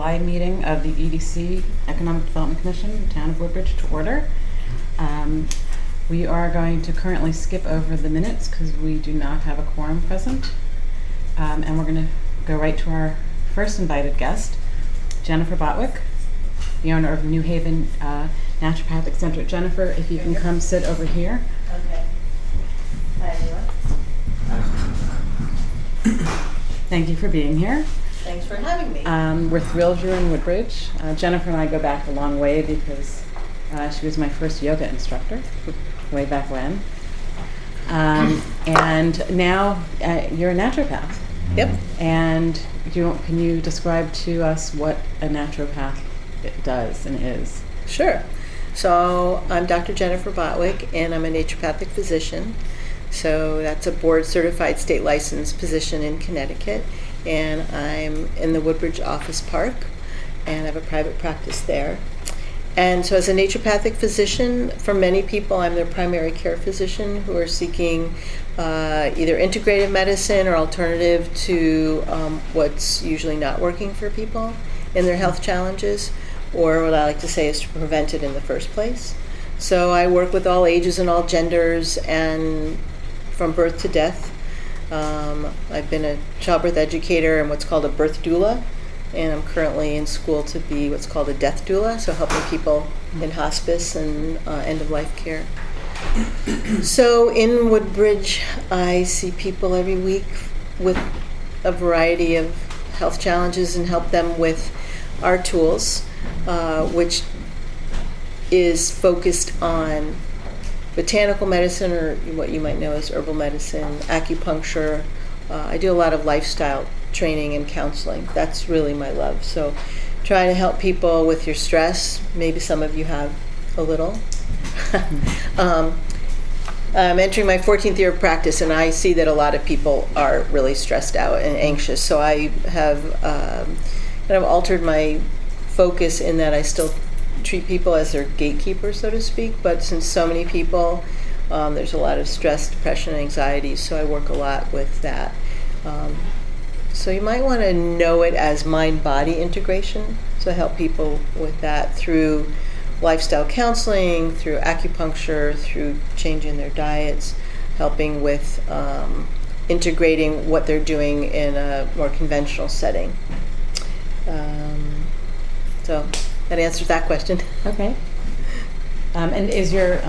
July meeting of the EDC, Economic Development Commission, Town of Woodbridge, to order. We are going to currently skip over the minutes because we do not have a quorum present. And we're going to go right to our first invited guest, Jennifer Botwick, the owner of New Haven Naturopathic Center. Jennifer, if you can come sit over here. Okay. Hi, everyone. Thank you for being here. Thanks for having me. We're thrilled you're in Woodbridge. Jennifer and I go back a long way because she was my first yoga instructor way back when. And now you're a naturopath. Yep. And can you describe to us what a naturopath does and is? Sure. So I'm Dr. Jennifer Botwick, and I'm a naturopathic physician. So that's a board-certified state licensed position in Connecticut. And I'm in the Woodbridge Office Park, and I have a private practice there. And so as a naturopathic physician, for many people, I'm their primary care physician who are seeking either integrative medicine or alternative to what's usually not working for people in their health challenges, or what I like to say is to prevent it in the first place. So I work with all ages and all genders, and from birth to death. I've been a childbirth educator and what's called a birth doula, and I'm currently in school to be what's called a death doula, so helping people in hospice and end-of-life care. So in Woodbridge, I see people every week with a variety of health challenges and help them with our tools, which is focused on botanical medicine, or what you might know as herbal medicine, acupuncture. I do a lot of lifestyle training and counseling. That's really my love. So trying to help people with your stress. Maybe some of you have a little. I'm entering my 14th year of practice, and I see that a lot of people are really stressed out and anxious. So I have kind of altered my focus in that I still treat people as their gatekeepers, so to speak, but since so many people, there's a lot of stress, depression, anxiety, so I work a lot with that. So you might want to know it as mind-body integration, so I help people with that through lifestyle counseling, through acupuncture, through changing their diets, helping with integrating what they're doing in a more conventional setting. So that answers that question. Okay. And is your,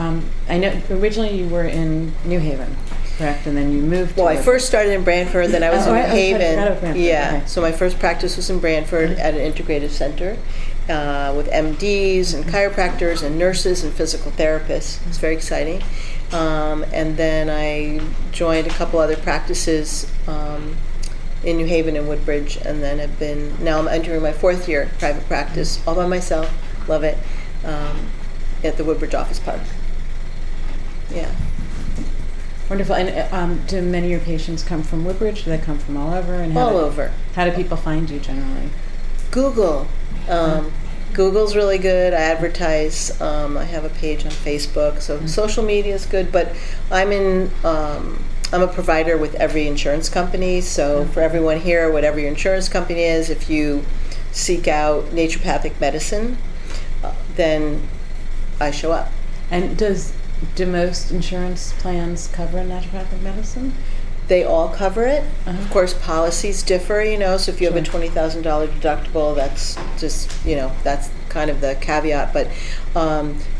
I know originally you were in New Haven, correct? And then you moved to Well, I first started in Branford, then I was in Haven. Branford. Yeah, Okay. so my first practice was in Branford at an integrative center with MDs and chiropractors and nurses and physical therapists. It's very exciting. And then I joined a couple other practices in New Haven and Woodbridge, and then now I'm entering my 4th year private practice all by myself, love it, at the Woodbridge Office Park. Yeah. Wonderful. And do many of your patients come from Woodbridge? Do they come from all over? And All over. How do people find you generally? Google. Google's really good. I advertise. I have a page on Facebook. So social media is good, but I'm a provider with every insurance company. So for everyone here, whatever your insurance company is, if you seek out naturopathic medicine, then I show up. And do most insurance plans cover naturopathic medicine? They all cover it. Of course, policies differ, so if you have a $20,000 deductible, that's just, that's kind of the caveat. But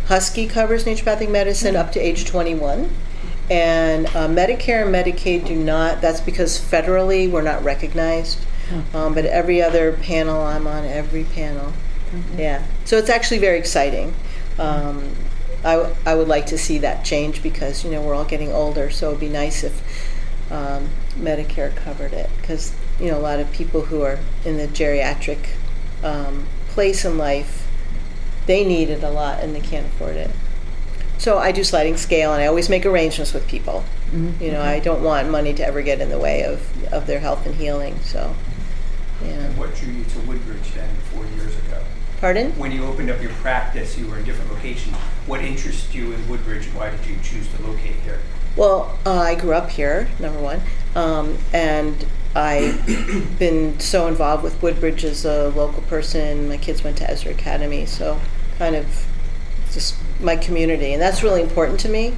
Husky covers naturopathic medicine up to age 21. And Medicare and Medicaid do not. That's because federally we're not recognized. But every other panel, I'm on every panel. Yeah. So it's actually very exciting. I would like to see that change because, we're all getting older, so it would be nice if Medicare covered it, because a lot of people who are in the geriatric place in life, they need it a lot and they can't afford it. So I do sliding scale, and I always make arrangements with people. I don't want money to ever get in the way of their health and healing. So, And what drew you to Woodbridge then 4 years ago? Pardon? When you opened up your practice, you were in different locations. What interested you in Woodbridge, and why did you choose to locate here? Well, I grew up here, number one, and I've been so involved with Woodbridge as a local person. My kids went to Ezra Academy, so kind of just my community, and that's really important to me.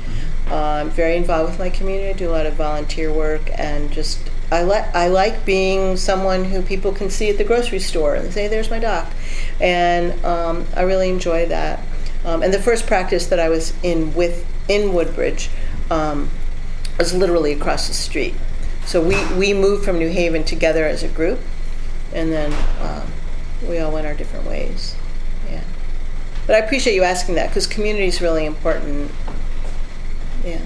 I'm very involved with my community. I do a lot of volunteer work, and just I like being someone who people can see at the grocery store and say, "There's my doc," and I really enjoy that. And the first practice that I was in Woodbridge was literally across the street. So we moved from New Haven together as a group, and then we all went our different ways. Yeah. But I appreciate you asking that, because community is really important. Yeah.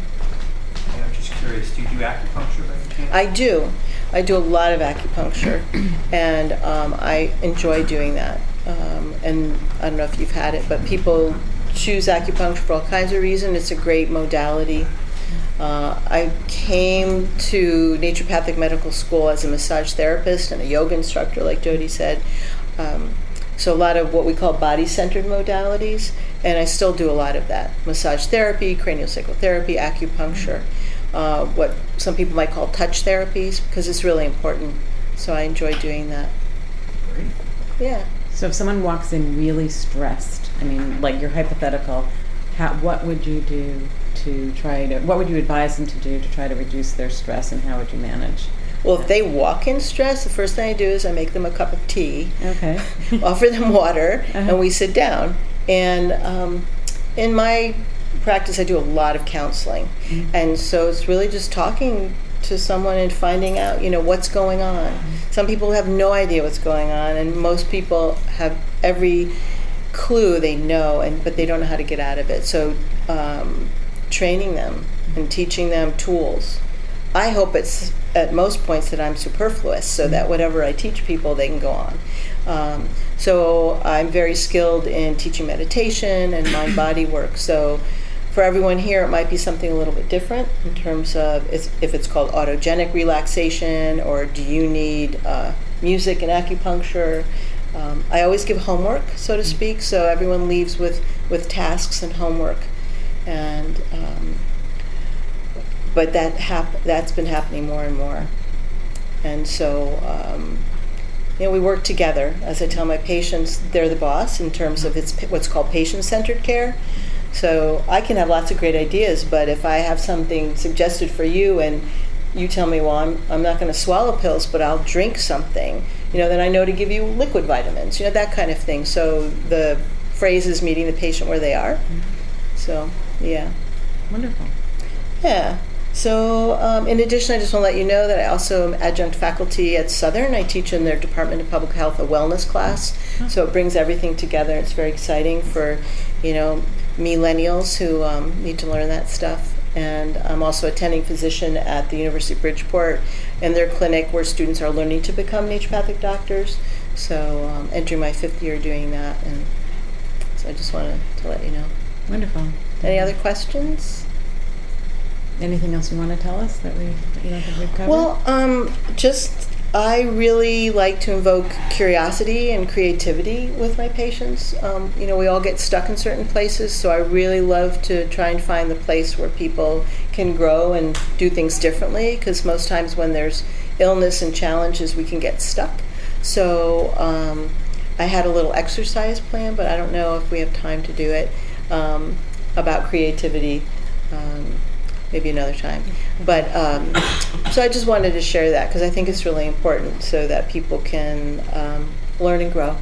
And I'm just curious, do you do acupuncture by any chance? I do. I do a lot of acupuncture, and I enjoy doing that. And I don't know if you've had it, but people choose acupuncture for all kinds of reasons. It's a great modality. I came to naturopathic medical school as a massage therapist and a yoga instructor, like Jody said. So a lot of what we call body-centered modalities, and I still do a lot of that. Massage therapy, craniosacral therapy, acupuncture, what some people might call touch therapies, because it's really important. So I enjoy doing that. Great. Yeah. So if someone walks in really stressed, I mean, like your hypothetical, what would you do to try to, what would you advise them to do to try to reduce their stress, and how would you manage? Well, if they walk in stress, the first thing I do is I make them a cup of tea, Okay. offer them water, Uh-huh. and we sit down. And in my practice, I do a lot of counseling. Mm-hmm. And so it's really just talking to someone and finding out, what's going on. Some people have no idea what's going on, and most people have every clue they know, but they don't know how to get out of it. So training them and teaching them tools. I hope it's at most points that I'm superfluous, so that whatever I teach people, they can go on. So I'm very skilled in teaching meditation and mind-body work. So for everyone here, it might be something a little bit different in terms of if it's called autogenic relaxation, or do you need music and acupuncture. I always give homework, so to speak, so everyone leaves with tasks and homework. And but that's been happening more and more. And so we work together. As I tell my patients, they're the boss in terms of it's what's called patient-centered care. So I can have lots of great ideas, but if I have something suggested for you and you tell me, well, I'm not going to swallow pills, but I'll drink something, then I know to give you liquid vitamins, that kind of thing. So the phrase is meeting the patient where they are. Mm-hmm. So, yeah. Wonderful. Yeah. So in addition, I just want to let you know that I also am adjunct faculty at Southern. I teach in their Department of Public Health a wellness class. So it brings everything together. It's very exciting for, millennials who need to learn that stuff. And I'm also attending physician at the University of Bridgeport in their clinic where students are learning to become naturopathic doctors. So entering my 5th year doing that. And so I just wanted to let you know. Wonderful. Any other questions? Anything else you want to tell us that you don't think we've covered? Well, I really like to invoke curiosity and creativity with my patients. We all get stuck in certain places, so I really love to try and find the place where people can grow and do things differently, because most times when there's illness and challenges, we can get stuck. So I had a little exercise plan, but I don't know if we have time to do it, about creativity. Maybe another time. But so I just wanted to share that because I think it's really important so that people can learn and grow.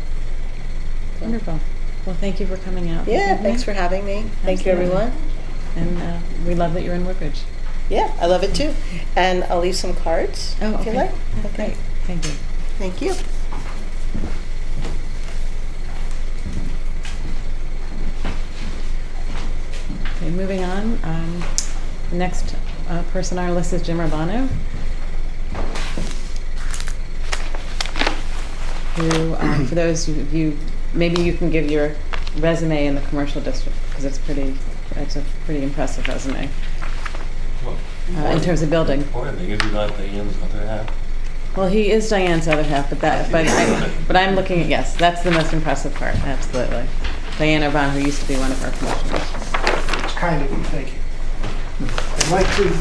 Wonderful. Well, thank you for coming out. Yeah, thanks for having me. Thank you, everyone. And we love that you're in Woodbridge. Yeah, I love it too. And I'll leave some cards Oh, if okay. you like. Great. Thank you. Thank you. Okay, moving on. Next person on our list is Jim Urbano, who, for those of you, maybe you can give your resume in the commercial district because it's a pretty impressive resume in terms of building. Important thing is you're not Diane's other half. Well, he is Diane's other half, but I'm looking at, yes, that's the most impressive part, absolutely. Diane Urbano, who used to be one of our commissioners. It's kind of you, thank you. I'd like to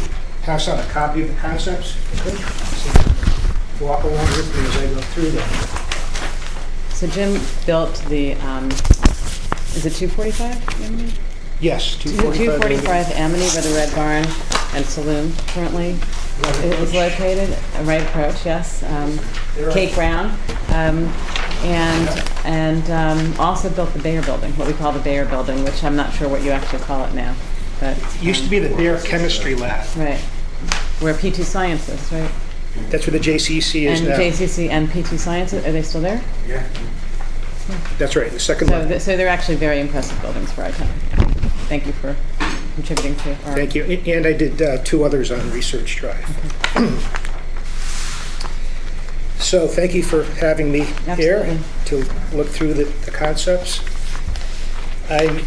pass out a copy of the concepts, if you could. walk along with me as I go through them. So Jim built the, is it 245 Amity? Yes, 245 Amity where the Red Barn and Saloon currently is located. A right approach, yes. Kate Brown. And also built the Bayer Building, what we call the Bayer Building, which I'm not sure what you actually call it now. But It used to be the Bayer Chemistry Lab. right, where P2 Science is, right? That's where the JCC is And now. JCC and P2 Science, are they still there? That's right, the second So, level. so they're actually very impressive buildings for our town. Thank you for contributing to our. Thank you. And I did 2 others on Research Drive. So thank you for having me here Absolutely. to look through the concepts. I'm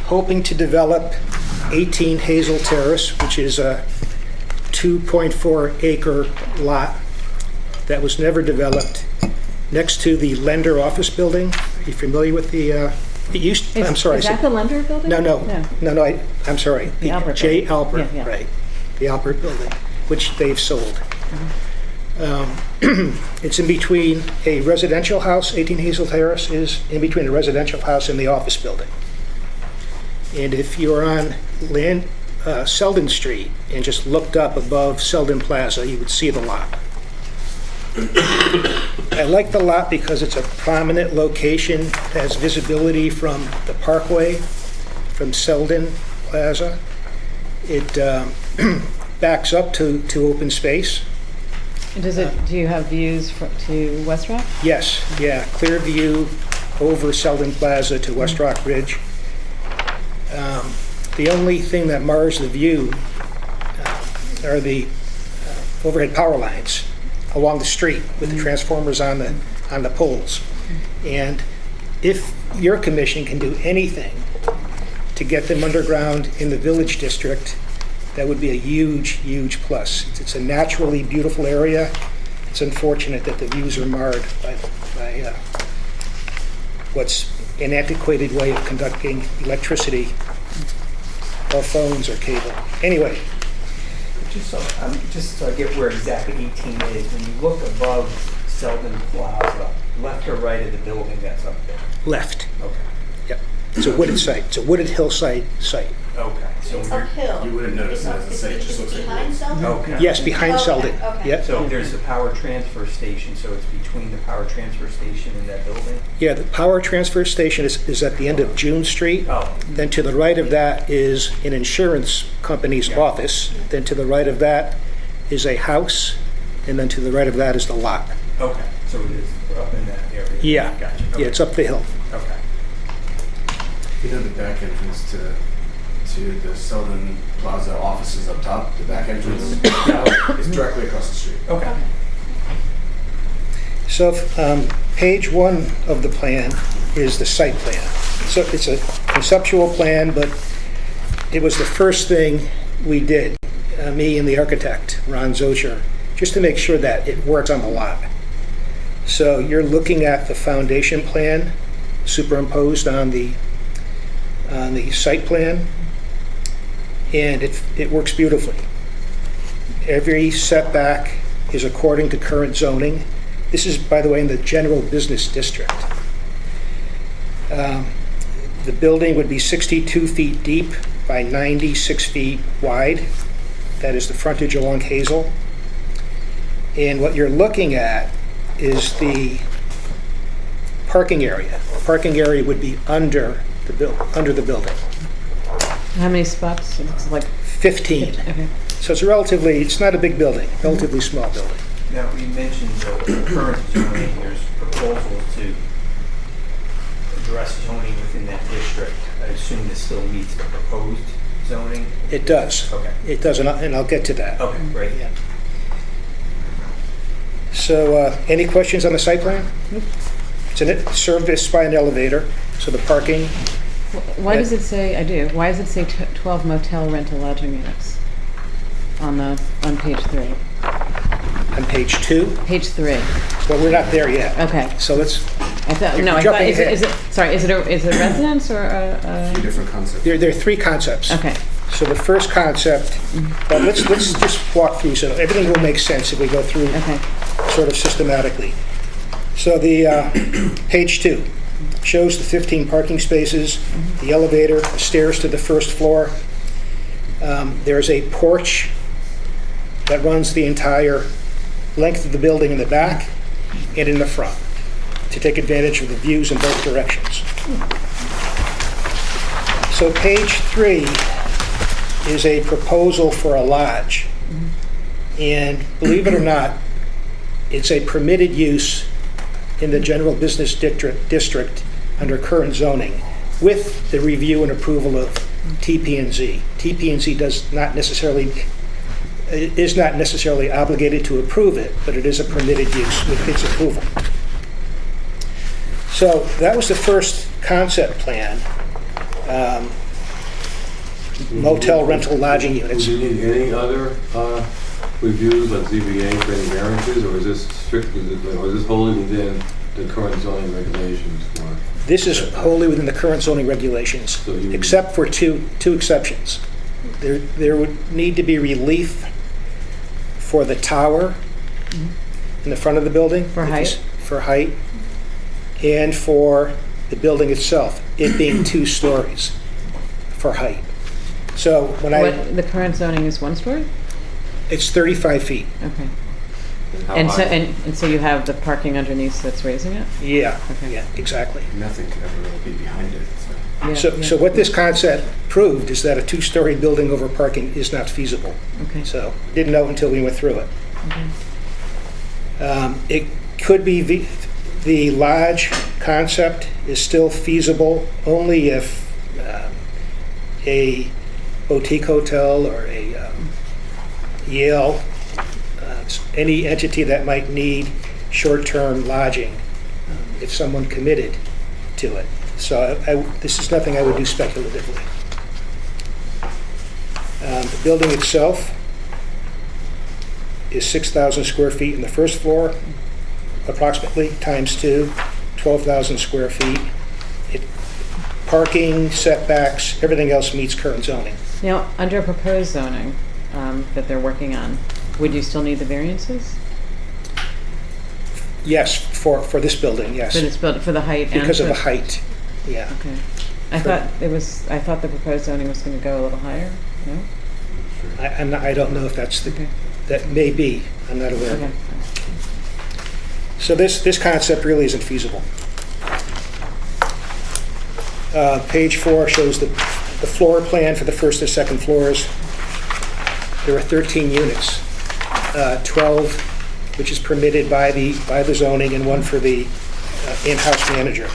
hoping to develop 18 Hazel Terrace, which is a 2.4 acre lot that was never developed, next to the Lender office building. Are you familiar with the, it used, I'm sorry. I Is said- that the Lender Building? No, I'm sorry. The Albert J. building. Albert, Yeah, yeah. right. The Albert building, which they've sold. It's in between a residential house, 18 Hazel Terrace is in between a residential house and the office building. And if you're on Selden Street and just looked up above Selden Plaza, you would see the lot. I like the lot because it's a prominent location, has visibility from the Parkway, from Selden Plaza. It backs up to open space. Does it, do you have views to West Rock? Yes, yeah, clear view over Selden Plaza to West Rock Ridge. The only thing that mars the view are the overhead power lines along the street with the transformers on the poles. And if your commission can do anything to get them underground in the Village District, that would be a huge, huge plus. It's a naturally beautiful area. It's unfortunate that the views are marred by what's an antiquated way of conducting electricity, or phones or cable. Anyway, Just so I get where exactly 18 is, when you look above Selden Plaza, left or right of the building that's up there? left. Okay. Yep. It's a wooded site. It's a wooded hillside site. Okay. So It's we're, uphill. You wouldn't notice it as a site, it just looks like behind woods. Selden? okay. Yes, behind Okay, Selden. okay. Yep. So there's the power transfer station, so it's between the power transfer station and that building? Yeah, the power transfer station is at the end of June Street. Oh, Then to the right of that is an insurance company's office. Then to the right of that is a house. And then to the right of that is the lot. okay. So it is up in that area? Yeah. Gotcha. Yeah, it's up the hill. Okay. You know the back entrance to the Selden Plaza offices up top, the back entrance is directly across the street. Okay. So page 1 of the plan is the site plan. So it's a conceptual plan, but it was the first thing we did, me and the architect, Ron Zosher, just to make sure that it works on the lot. So you're looking at the foundation plan superimposed on the site plan, and it works beautifully. Every setback is according to current zoning. This is, by the way, in the general business district. The building would be 62 feet deep by 96 feet wide. That is the frontage along Hazel. And what you're looking at is the parking area. The parking area would be under the building. How many spots? It's like 15. okay. So it's not a big building, relatively small building. Now, you mentioned the current zoning, there's proposals to address zoning within that district. I assume this still meets the proposed zoning? It does. Okay. It does, and I'll get to that. Okay, great. Yeah. So, any questions on the site plan? It's serviced by an elevator, so the parking, Why does it say, I do, why does it say 12 motel rental lodging units on page 3? on page 2, Page 3, but we're not there yet. okay. So let's, I thought, You're no, I thought, jumping is it, ahead. sorry, is it a residence or A few different concepts. there are 3 concepts. okay, So the first concept, but let's just walk through, so everything will make sense if we go through Okay. sort of systematically. So the page 2 shows the 15 parking spaces, the elevator, the stairs to the first floor. There's a porch that runs the entire length of the building in the back and in the front to take advantage of the views in both directions. So page 3 is a proposal for a lodge. And believe it or not, it's a permitted use in the general business district under current zoning with the review and approval of TP&Z. TP&Z is not necessarily obligated to approve it, but it is a permitted use with its approval. So that was the first concept plan. Motel rental lodging Would units. you need any other reviews like ZBA for any variances, or is this strictly, or is this wholly within the current zoning regulations for? This is wholly within the current zoning regulations, So you- except for two exceptions. There would need to be relief for the tower in the front of the building. For height? For height, and for the building itself, it being 2 stories for height. So when What, the current zoning is 1 story? it's 35 feet. Okay. How And so, high? and so you have the parking underneath that's raising it? Yeah, Okay. yeah, exactly. Nothing could ever really be behind it, so. Yeah, So yeah. what this concept proved is that a 2-story building over parking is not feasible. Okay. So didn't know until we went through it. Okay. It could be the lodge concept is still feasible only if a boutique hotel or a Yale, any entity that might need short-term lodging, if someone committed to it. So this is nothing I would do speculatively. The building itself is 6,000 square feet in the first floor, approximately, times 2, 12,000 square feet. Parking, setbacks, everything else meets current zoning. Now, under proposed zoning that they're working on, would you still need the variances? Yes, for this building, yes. For this build, for the height and Because of for- the height, yeah. Okay. I thought the proposed zoning was gonna go a little higher, no? I don't know if that's Okay. that may be, I'm not aware of Okay. it. So this concept really isn't feasible. Page 4 shows the floor plan for the first and second floors. There are 13 units, 12 which is permitted by the zoning, and 1 for the in-house manager.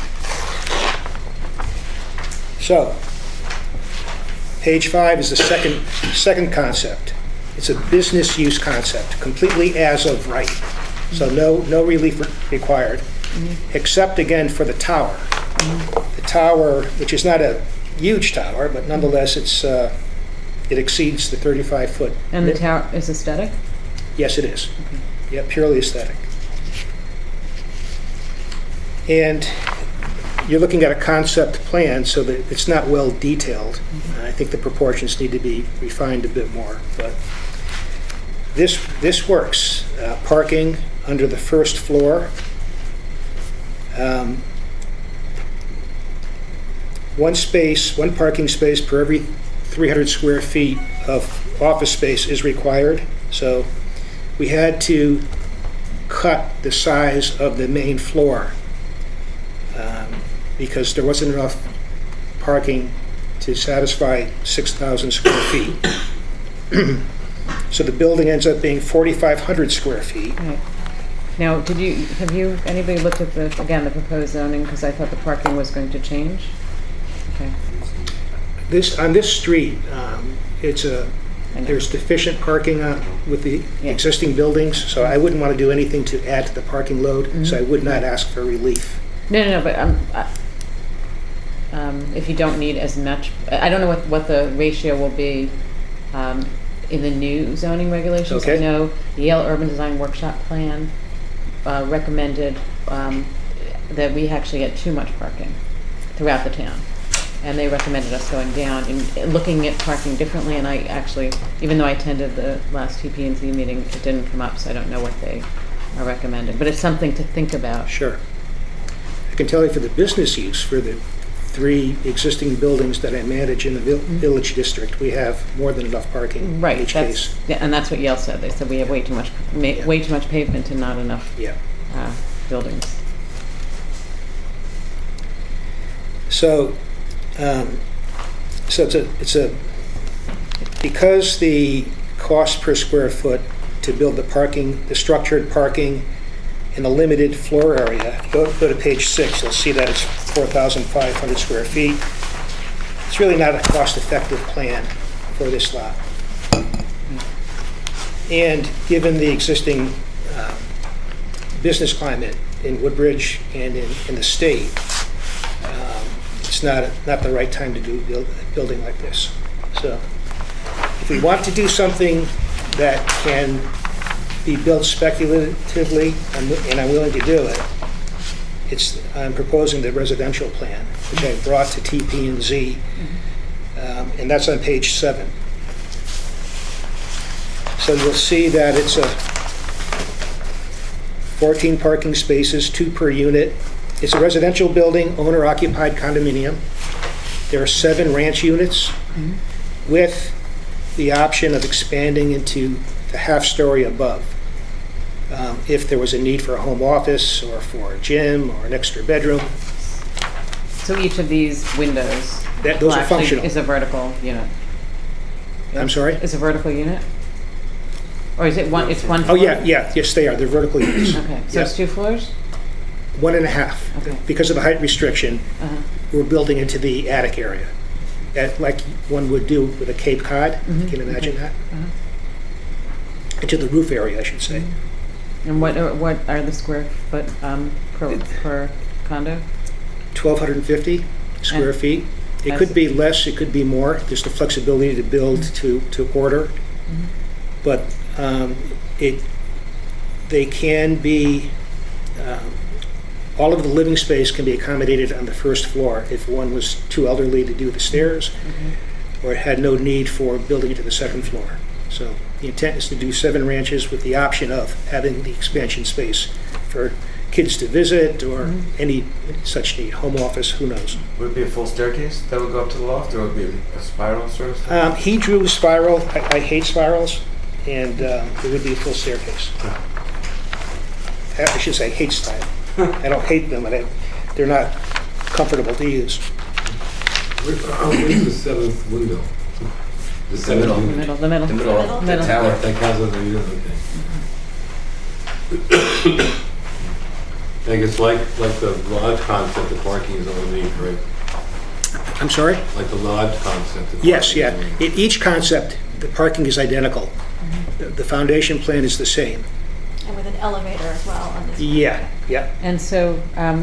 So, page 5 is the second concept. It's a business use concept, completely as of right. So no relief required, except again for the tower. The tower, which is not a huge tower, but nonetheless it exceeds the 35-foot. And the tower is aesthetic? Yes, it is. Yeah, purely aesthetic. And you're looking at a concept plan, so that it's not well detailed. I think the proportions need to be refined a bit more, but this works. Parking under the first floor. One parking space per every 300 square feet of office space is required. So we had to cut the size of the main floor because there wasn't enough parking to satisfy 6,000 square feet. So the building ends up being 4,500 square feet. Right. Now, anybody looked at the proposed zoning? Because I thought the parking was going to change. Okay. On this street, I know. there's deficient parking with the Yeah. existing buildings, so I wouldn't want to do anything to add to the parking load, so I would not ask for relief. No, but if you don't need as much, I don't know what the ratio will be in the new zoning regulations. Okay. I know the Yale Urban Design Workshop Plan recommended that we actually get too much parking throughout the town. and they recommended us going down and looking at parking differently, and I actually, even though I attended the last TP&Z meeting, it didn't come up, so I don't know what they are recommending, but it's something to think about. Sure. I can tell you for the business use, for the 3 existing buildings that I manage in the Village District, we have more than enough parking Right, in each case. yeah, and that's what Yale said. They said we have way too much pavement and not enough Yeah. buildings. So, it's a because the cost per square foot to build the structured parking in a limited floor area, go to page 6, you'll see that it's 4,500 square feet. It's really not a cost-effective plan for this lot. And given the existing business climate in Woodbridge and in the state, it's not the right time to do a building like this. So if we want to do something that can be built speculatively, and I'm willing to do it, I'm proposing the residential plan, which I brought to TP&Z, and that's on page 7. So you'll see that it's 14 parking spaces, 2 per unit. It's a residential building, owner-occupied condominium. There are 7 ranch units with the option of expanding into the half-story above. If there was a need for a home office or for a gym or an extra bedroom, So each of these windows those will are actually functional. is a vertical unit. I'm sorry? Is a vertical unit? Or is it one? It's one Oh, floor? yes, they are. They're vertical units. Okay, so Yeah. it's 2 floors? 1.5. Okay. Because of the height restriction, Uh-huh. we're building into the attic area, like one would do with a Cape Cod. Mhm. Can you imagine that? Uh-huh. Into the roof area, I should say. And what are the square foot per condo? 1,250 square And- feet. It That's- could be less, it could be more. There's the flexibility to build to order. But they can be, all of the living space can be accommodated on the first floor if one was too elderly to do the stairs or had no need for building to the second floor. So the intent is to do 7 ranches with the option of having the expansion space for kids to visit or any such need, home office, who knows. Would it be a full staircase that would go up to the loft, or would it be a spiral sort of stuff? He drew a spiral. I hate spirals, and it would be a full staircase. I should say hate style. I don't hate them, but they're not comfortable to use. Where's the 7th window? The 7th middle. The unit. middle, the middle. The middle, the Middle. tower. That counts as a unit, okay. I guess like the lodge concept, the parking is underneath, right? I'm sorry? Like the lodge concept. the Yes, parking yeah. is underneath. In each concept, the parking is identical. The foundation plan is the same. And with an elevator as well on this. Yeah. And so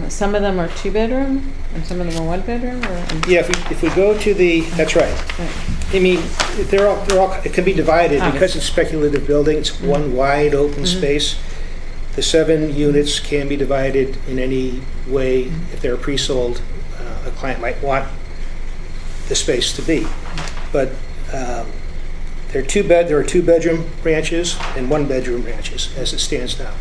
some of them are 2-bedroom and some of them are 1-bedroom, or? Yeah, if we go to the, that's right. Right. I mean, they're all, it can be divided, because Obviously. it's speculative building, it's one wide open space. The 7 units can be divided in any way. If they're pre-sold, a client might want the space to be. But there are 2-bedroom ranches and 1-bedroom ranches as it stands now.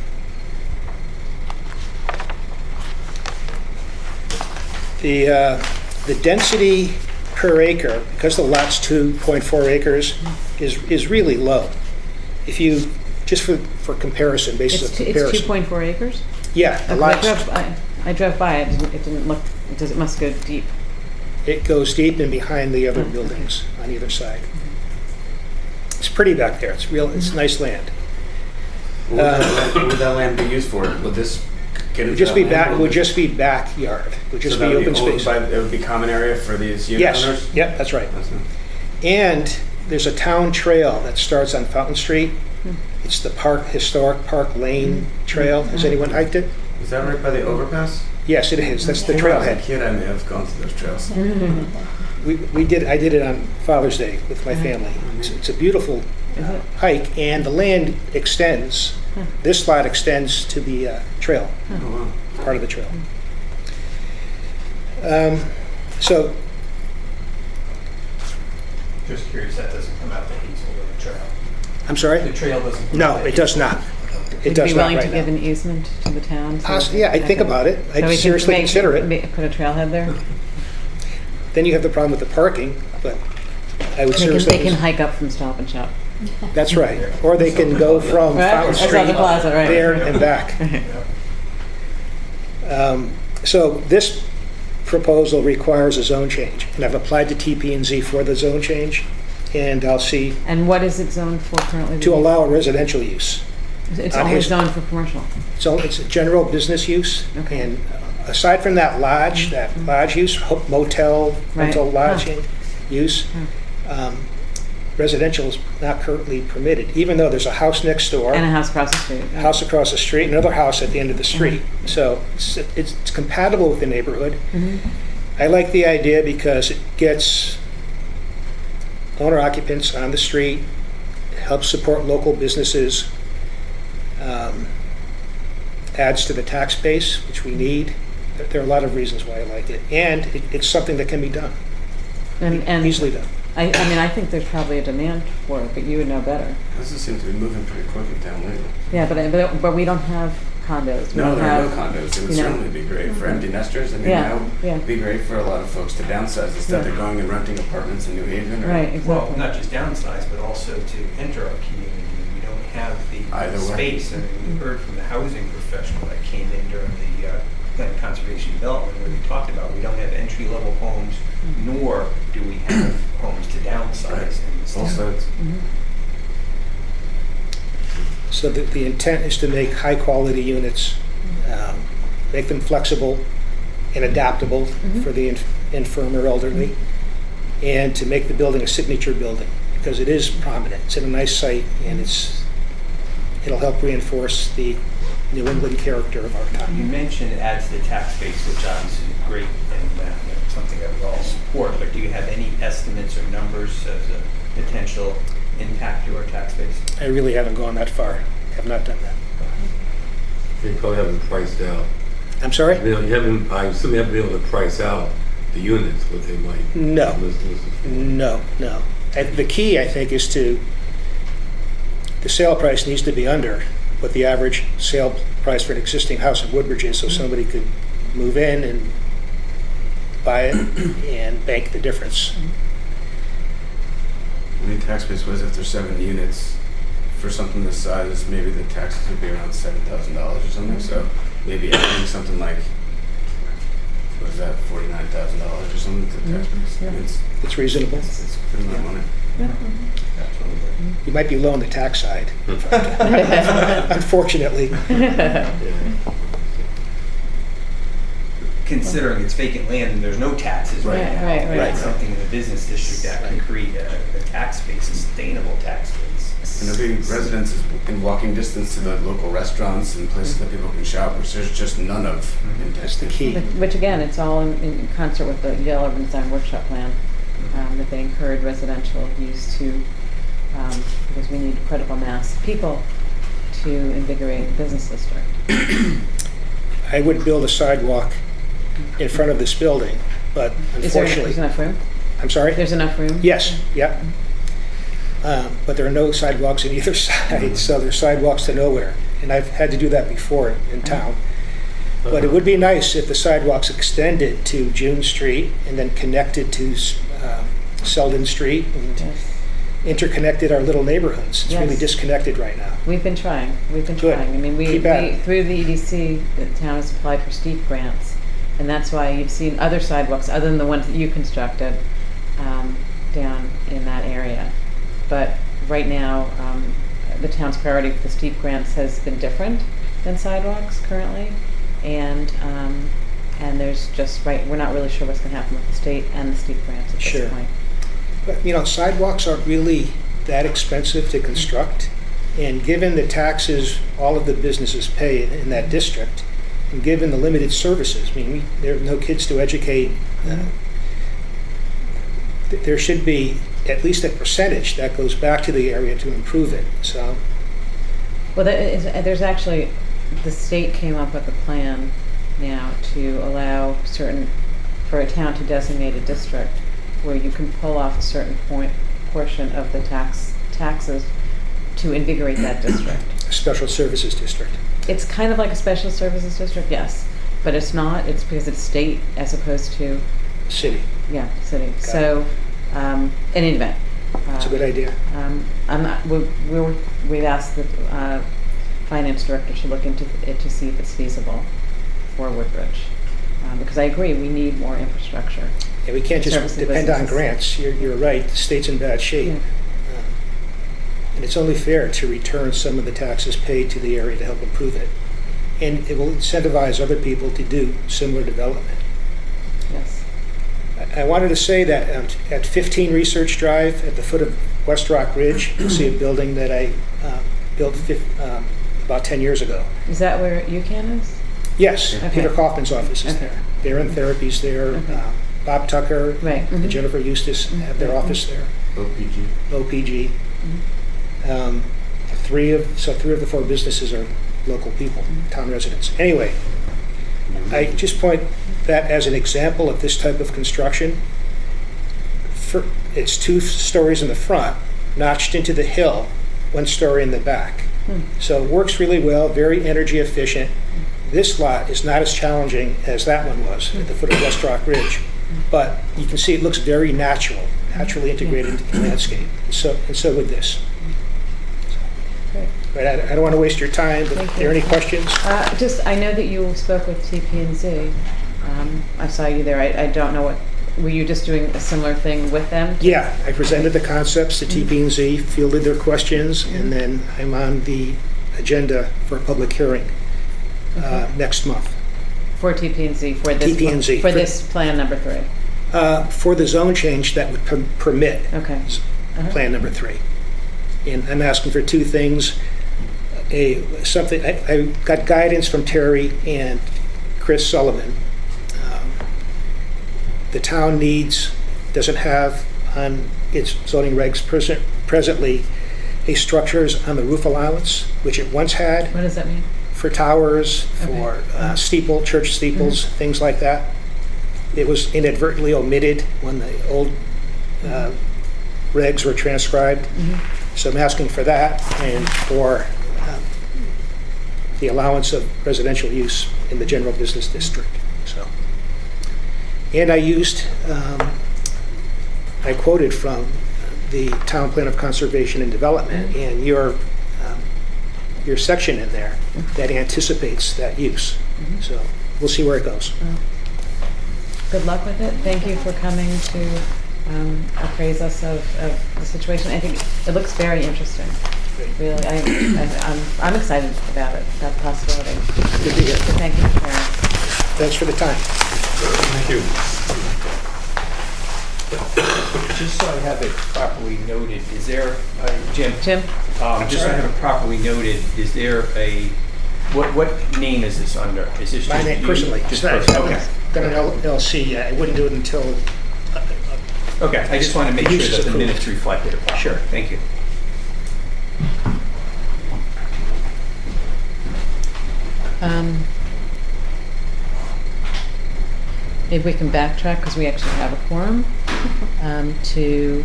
The density per acre, because the lot's 2.4 acres, is really low. If you, just for comparison, basis of It's comparison. 2.4 acres? Yeah, the Okay, lot's, I drove by, it didn't look, it must go deep. it goes deep in behind the other buildings on either side. It's pretty back there, it's nice land. What would that land be used for? Would this get It into would just that be land? it would just be backyard, it would just So that be would open owned space. by- It would be common area for these unit Yes, owners? yep, that's right. That's nice. And there's a town trail that starts on Fountain Street. It's the historic Park Lane Trail. Has anyone hiked it? Is that right by the overpass? Yes, it is. That's the When I was a trailhead. kid, I may have gone to those trails. I did it on Father's Day with my family. It's a beautiful Is it? hike, and the land extends. This lot extends to the trail, Oh, wow. part of the trail. So Just curious, that doesn't come out to Hazel or the trail? I'm sorry? The trail doesn't come No, out to it does Hazel? not. Would It you does be not willing to right give now. an easement to the town? Yeah, I'd think about it. I'd seriously consider it. Put a trailhead there? Then you have the problem with the parking, but I would seriously. They can hike up from Stop and Shop. That's right. Or they can go from Right? Fountain That's Street on the plaza, right. there and back. So this proposal requires a zone change, and I've applied to TP&Z for the zone change, and I'll see, And what is it zoned for currently? to allow a residential use. It's on only his- zoned for commercial. So it's a general business use, Okay. and aside from that lodge use, motel, rental Right. lodging use, residential is not currently permitted, even though there's a house next door. And a house across the street. A house across the street, another house at the end of the street. So it's compatible with the neighborhood. I like the idea because it gets owner occupants on the street, helps support local businesses, adds to the tax base, which we need. There are a lot of reasons why I like it. And it's something that can be done, And easily done. I mean, I think there's probably a demand for it, but you would know better. This seems to be moving pretty quick in town lately. Yeah, but we don't have condos. We No, don't there are no have- condos. It would you know. certainly be great for empty nesters. I mean, Yeah, that yeah. would be great for a lot of folks to downsize instead Yeah. they're going and renting apartments in New Haven. Or Right, Well, exactly. not just downsize, but also to enter our community. We don't have Either the way. space. I mean, we heard from the housing professional that came in during the Land Conservation Development where we talked about we don't have entry-level homes, nor do we have homes to downsize Right. in this Both town. sides. So the intent is to make high-quality units, make them flexible and adaptable for the infirm or elderly, and to make the building a signature building, because it is prominent. It's in a nice site, and it'll help reinforce the New England character of our You town. mentioned it adds to the tax base, which obviously is great and something that we all support, but do you have any estimates or numbers as a potential impact to our tax base? I really haven't gone that far, have not done that. You probably haven't priced out. I'm sorry? I assume you haven't been able to price out the units, what they might. No. list for. No. And the key, I think, is the sale price needs to be under what the average sale price for an existing house in Woodbridge is, so somebody could move in and buy it and bank the difference. I mean, tax base was if there's 7 units for something this size, maybe the taxes would be around $7,000 or something. So maybe adding something like, what is that, $49,000 or something to the tax base. I mean, It's reasonable. it's a good amount of money. Absolutely. You might be low on the tax side, unfortunately. Considering it's vacant land and there's no taxes right Right, now. right, right. That's something in the business district that can create a tax base, a sustainable tax base. And there'll be residences in walking distance to the local restaurants and places that people can shop, which there's just none of in That's the Texas. key. Which again, it's all in concert with the Yale Urban Design Workshop Plan, that they encourage residential use to, because we need critical mass of people to invigorate the business district. I would build a sidewalk in front of this building, but Is there unfortunately. enough room? I'm sorry? There's enough room? Yes, yeah. But there are no sidewalks on either side, so there's sidewalks to nowhere. And I've had to do that before in town. But it would be nice if the sidewalks extended to June Street and then connected to Selden Street and Yes. interconnected our little neighborhoods. It's really Yes. disconnected right now. We've been trying. Good. I mean, Keep at it. through the EDC, the town has applied for steep grants. And that's why you've seen other sidewalks, other than the ones that you constructed, down in that area. But right now, the town's priority for the steep grants has been different than sidewalks currently. And there's just, we're not really sure what's gonna happen with the state and the steep grants at Sure. this point. But, sidewalks aren't really that expensive to construct. And given the taxes all of the businesses pay in that district, and given the limited services, there are no kids to educate, there should be at least a percentage that goes back to the area to improve it. So, Well, there's actually, the state came up with a plan now to allow for a town to designate a district where you can pull off a certain point portion of the taxes to invigorate that district. Special Services District. It's kind of like a special services district, yes, but it's not. It's because it's state as opposed to, City. yeah, city. Got it. So, in any event. It's a good idea. I'm not, we've asked the finance director to look into it to see if it's feasible for Woodbridge. Because I agree, we need more infrastructure. Yeah, we can't just Service and depend on businesses. grants. You're right, the state's in bad shape. Yeah. And it's only fair to return some of the taxes paid to the area to help improve it. And it will incentivize other people to do similar development. Yes. I wanted to say that at 15 Research Drive, at the foot of West Rock Ridge, you'll see a building that I built about 10 years ago. Is that where UCAN is? Yes, Okay. Peter Kaufman's office is Okay. there. Darren Therapy's there. Okay. Bob Tucker Right. and Mhm. Jennifer Eustace have their office there. OPG. OPG. Three of the four businesses are local people, town residents. Anyway, I just point that as an example of this type of construction. It's 2 stories in the front, notched into the hill, 1 story in the back. So it works really well, very energy efficient. This lot is not as challenging as that one was at the foot of West Rock Ridge, but you can see it looks very naturally integrated into the landscape. And so would this. Great. But I don't want to waste your time, but Thank are there you. any questions? I know that you spoke with TP&Z. I saw you there. I don't know were you just doing a similar thing with them? Yeah, I presented the concepts to TP&Z, fielded their questions, and then I'm on the agenda for a public hearing next month. For TP&Z, for this. TP&Z. For this plan number 3. For the zone change that would permit Okay. plan number 3. And I'm asking for 2 things. I got guidance from Terry and Chris Sullivan. The town doesn't have on its zoning regs presently a structures on the roof allowance, which it once had What does that mean? for towers, for church steeples, things like that. It was inadvertently omitted when the old regs were transcribed. So I'm asking for that and for the allowance of residential use in the general business district. So, and I quoted from the Town Plan of Conservation and Development and your section in there that anticipates that use. So we'll see where it goes. Good luck with it. Thank you for coming to appraise us of the situation. I think it looks very interesting. Great. Really, I'm excited about it, that possibility. Good to hear. So thank you for sharing. Thanks for the time. Thank you. Just so I have it properly noted, is there, Jim? Jim? Just so I have it properly noted, is there what name is this under? Is this My just name you? personally. Just It's not- personal, okay. Got an LLC. I wouldn't do it until Okay, I just want to make The sure use is that the approved. minutes reflected it properly. Sure. Thank you. Maybe we can backtrack because we actually have a quorum to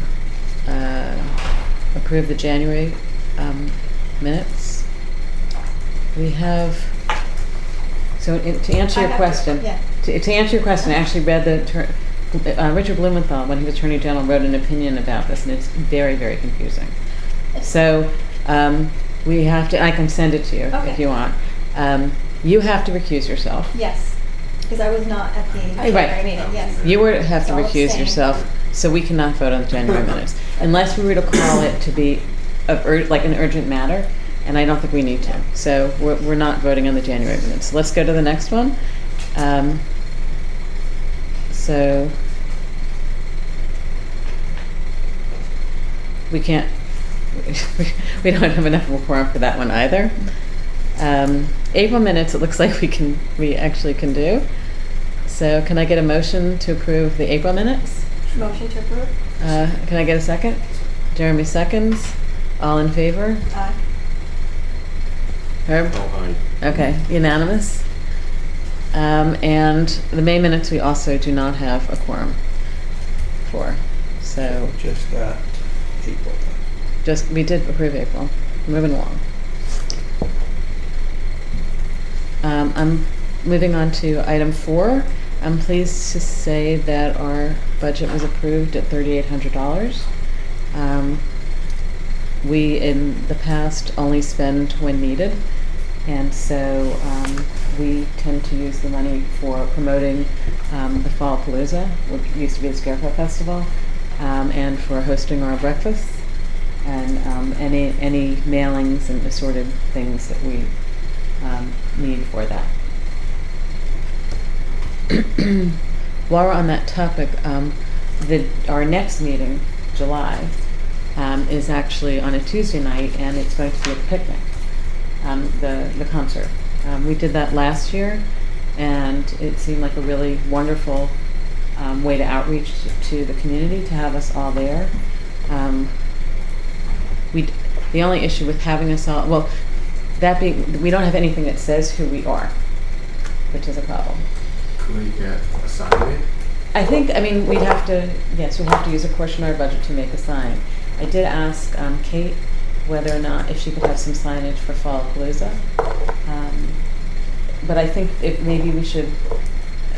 approve the January We have, so to answer your question, Yeah. to answer your question, I actually read Richard Blumenthal, when he was Attorney General, wrote an opinion about this, and it's very, very confusing. So we have to, I can send it to you if Okay. you want. You have to recuse yourself. Yes, because I was not at the Right. January meeting, yes. You would have to So I'll recuse abstain. yourself, so we cannot vote on the January minutes. Unless we were to call it to be like an urgent matter, and I don't think we need to. So we're not voting on the January minutes. Let's go to the next one. So we can't, we don't have enough of a quorum for that one either. April minutes, it looks like we actually can do. So can I get a motion to approve the April minutes? Motion to approve? Can I get a second? Jeremy seconds. All in favor? Aye. Herb? Oh, hi. Okay, unanimous. And the May minutes, we also do not have a quorum for. So, Just April. We did approve April. Moving along. I'm moving on to item 4. I'm pleased to say that our budget was approved at $3,800. We, in the past, only spend when needed, and so we tend to use the money for promoting the Fall Palooza, which used to be the Scarecrow Festival, and for hosting our breakfasts, and any mailings and assorted things that we need for that. While we're on that topic, our next meeting, July, is actually on a Tuesday night, and it's going to be a picnic, the concert. We did that last year, and it seemed like a really wonderful way to outreach to the community, to have us all there. The only issue with having us all, well, that being, we don't have anything that says who we are, which is a problem. Could we get a sign made? I mean, we'd have to use a portion of our budget to make a sign. I did ask Kate whether or not if she could have some signage for Fall Palooza. But I think maybe we should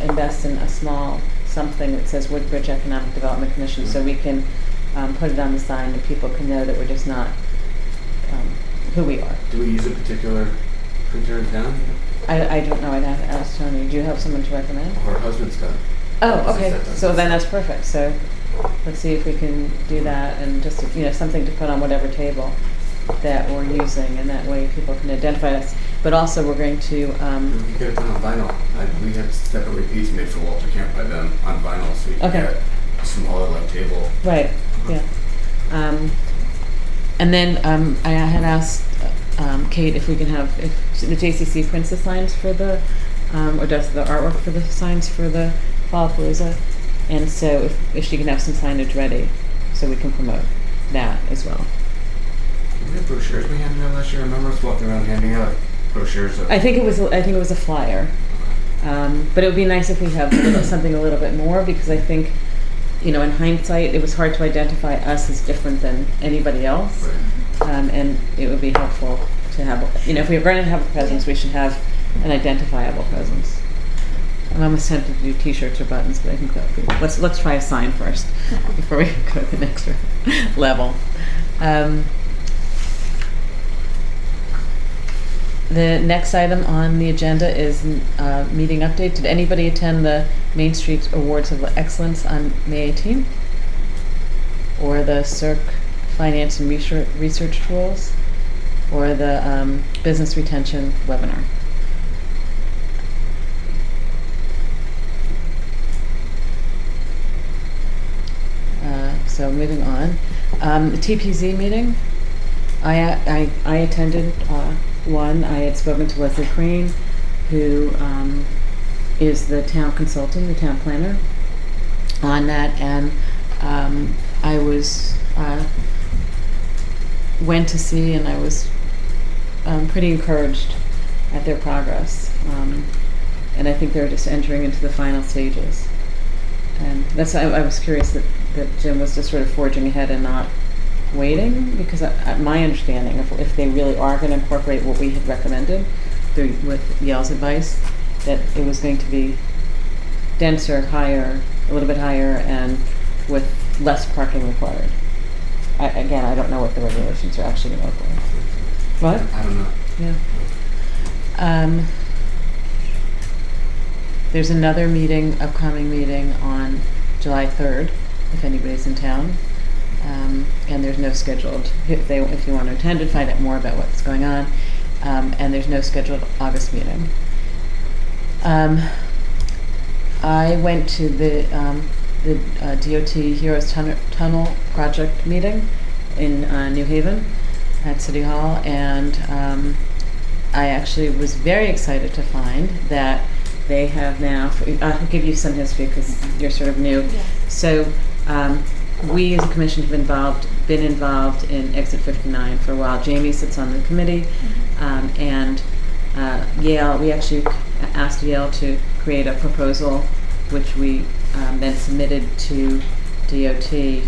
invest in a small something that says Woodbridge Economic Development Commission, so we can put it on the sign and people can know that we're just not who we are. Do we use a particular printer in town? I don't know. I'd have to ask Tony. Do you have someone to recommend? Her husband's got it. Oh, okay. So then that's perfect. So let's see if we can do that, and just, something to put on whatever table that we're using, and that way people can identify us. But also we're going to... We could get it done on vinyl. We had separate repeats made for Walter Camp by them on vinyl, so you can get a smaller like table. Right, yeah. And then I had asked Kate if we can have, if the JCC prints the signs for the, or does the artwork for the signs for the Fall Palooza, and so if she can have some signage ready, so we can promote that as well. We had brochures we handed out last year. I remember us walking around handing out brochures. I think it was a flyer, but it would be nice if we have something a little bit more, because I think, in hindsight, it was hard to identify us as different than anybody else. Right. And it would be helpful to have, if we were going to have a presence, we should have an identifiable presence. I'm almost tempted to do T-shirts or buttons, but I think that would be, let's try a sign first before we go to the next level. The next item on the agenda is meeting update. Did anybody attend the Main Street Awards of Excellence on May 18th? Or the CERC Finance and Research Tools? Or the Business Retention webinar? So moving on. The TPZ meeting, I attended one. I had spoken to Leslie Crane, who is the town consultant, the town planner, on that, and I was went to see, and I was pretty encouraged at their progress, and I think they're just entering into the final stages. And that's why I was curious that Jim was just sort of forging ahead and not waiting, because my understanding of if they really are going to incorporate what we had recommended with Yale's advice, that it was going to be denser, higher, a little bit higher, and with less parking required. Again, I don't know what the regulations are actually going to look like. What? I don't know. Yeah. There's another upcoming meeting on July 3rd, if anybody's in town. And there's no scheduled, if you want to attend and find out more about what's going on, and there's no scheduled August meeting. I went to the DOT Heroes Tunnel Project meeting in New Haven at City Hall, and I actually was very excited to find that they have now, I'll give you some history because you're sort of new. Yeah. So we as a commission have been involved in Exit 59 for a while. Jamie sits on the committee, and Yale, we actually asked Yale to create a proposal, which we then submitted to DOT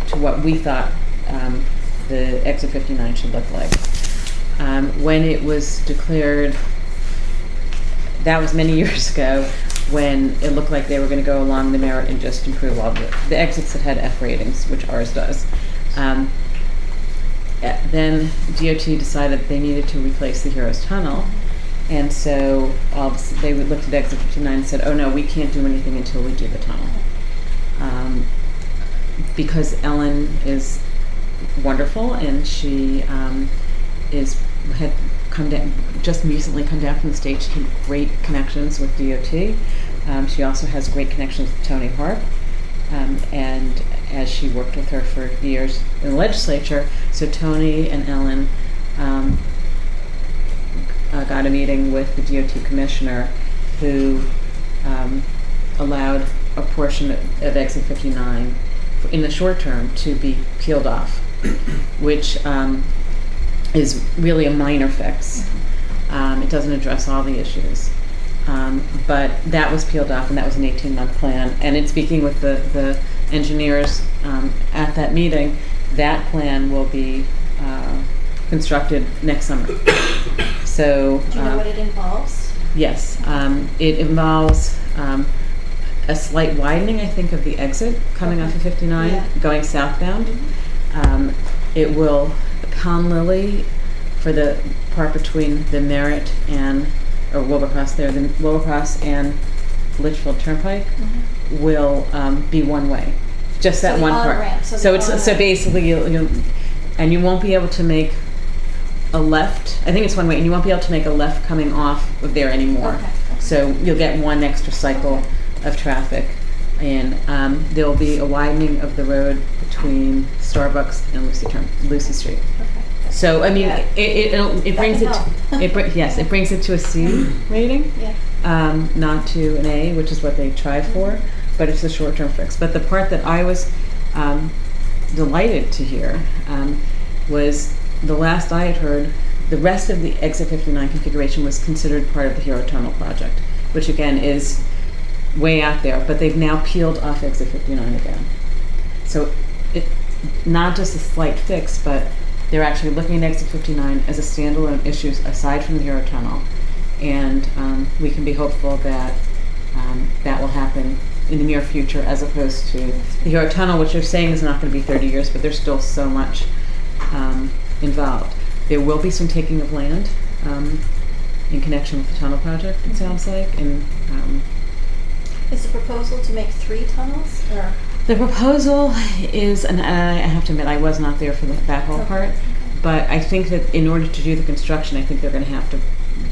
to what we thought the exit 59 should look like. When it was declared, that was many years ago, when it looked like they were going to go along the Merritt and just improve all the exits that had F ratings, which ours does. Then DOT decided they needed to replace the Heroes Tunnel, and so they looked at exit 59 and said, oh no, we can't do anything until we do the tunnel. Because Ellen is wonderful, and she had come down, just recently come down from the state. She had great connections with DOT. She also has great connections with Tony Harp, and as she worked with her for years in the legislature, so Tony and Ellen got a meeting with the DOT commissioner, who allowed a portion of exit 59 in the short term to be peeled off, which is really a minor fix. It doesn't address all the issues. But that was peeled off, and that was an 18-month plan. And in speaking with the engineers at that meeting, that plan will be constructed next summer. So, Do you know what it involves? yes, it involves a slight widening, I think, of the exit coming off of 59, Yeah. going southbound. Mhm. It will, Con Lily, for the part between the Merritt and, or Wilbercross there, the Wilbercross and Litchfield Turnpike Mhm. will be one way. Just that So the one part. on-ramp, so So the it's, so on-ramp. basically and you won't be able to make a left, I think it's one way, and you won't be able to make a left coming off of there anymore. Okay. So you'll get one extra cycle of traffic, and there'll be a widening of the road between Starbucks and Lucy Street. Okay. So I mean, Yeah. it brings That it can help. yes, it brings it to a C rating, Yeah. not to an A, which is what they tried for, but it's a short-term fix. But the part that I was delighted to hear was the last I had heard, the rest of the exit 59 configuration was considered part of the Hero Tunnel project, which again is way out there, but they've now peeled off exit 59 again. So it not just a slight fix, but they're actually looking at exit 59 as a standalone issue aside from the Hero Tunnel, and we can be hopeful that that will happen in the near future, as opposed to the Hero Tunnel, which they're saying is not going to be 30 years, but there's still so much involved. There will be some taking of land in connection with the tunnel project, it sounds like, and Is the proposal to make 3 tunnels, or? the proposal is, and I have to admit, I was not there for that whole Okay. part, but I think that in order to do the construction, I think they're going to have to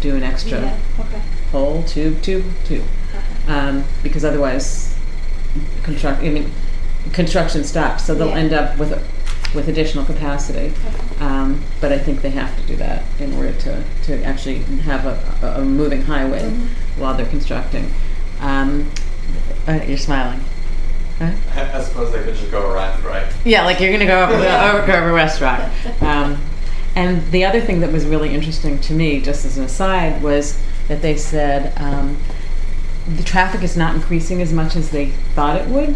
do an extra Yeah, okay. hole, tube, Okay. because otherwise, construction stops. So they'll Yeah. end up with additional capacity. Okay. But I think they have to do that in order to actually have a moving highway Mhm. while they're constructing. You're smiling. Huh? I suppose they could just go around, right? Yeah, like you're going to go over West Rock. And the other thing that was really interesting to me, just as an aside, was that they said the traffic is not increasing as much as they thought it would.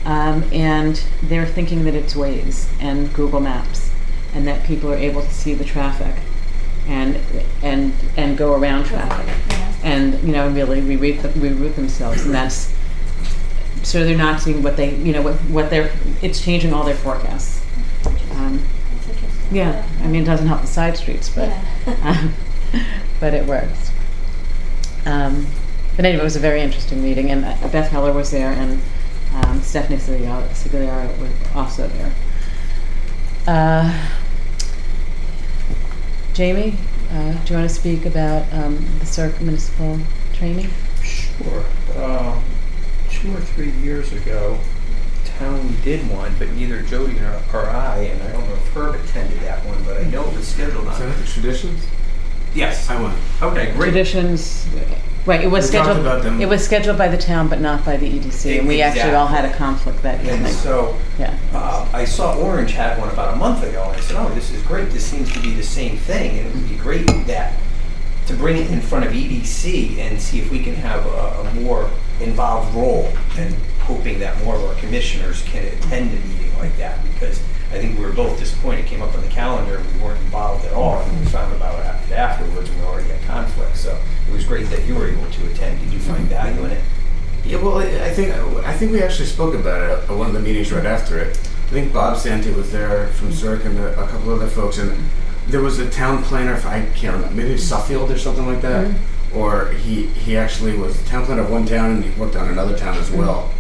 And they're thinking that it's Waze and Google Maps, and that people are able to see the traffic and go around traffic, Yeah. and really reroute themselves, and that's so they're not seeing what they what they're, it's changing all their forecasts. That's interesting. Yeah, I mean, it doesn't help the side streets, but Yeah. but it works. But anyway, it was a very interesting meeting, and Beth Heller was there, and Stephanie Sigliara was also there. Jamie, do you want to speak about the CERC municipal training? Sure. 2 or 3 years ago, town did one, but neither Jody or I, and I don't know if Herb attended that one, but I know it was scheduled Is that on. at the Traditions? Yes. I went. Okay, great. Traditions, right, it was We talked scheduled, about them. it was scheduled by the town, but not by the EDC, and we actually all had a conflict that And evening. so Yeah. I saw Orange had one about a month ago, and I said, oh, this is great. This seems to be the same thing, and it would be great to bring it in front of EDC and see if we can have a more involved role, and hoping that more of our commissioners can attend a meeting like that. I think we were both disappointed. It came up on the calendar, and we weren't involved at all, and we found about it afterwards, and we already had conflict. So it was great that you were able to attend. Did you find value in it? Yeah, well, I think we actually spoke about it at one of the meetings right after it. I think Bob Santi was there from Zurich and a couple other folks, and there was a town planner, I can't remember, maybe Suffield or something like that, or he actually was the town planner of one town and he worked on another town as well.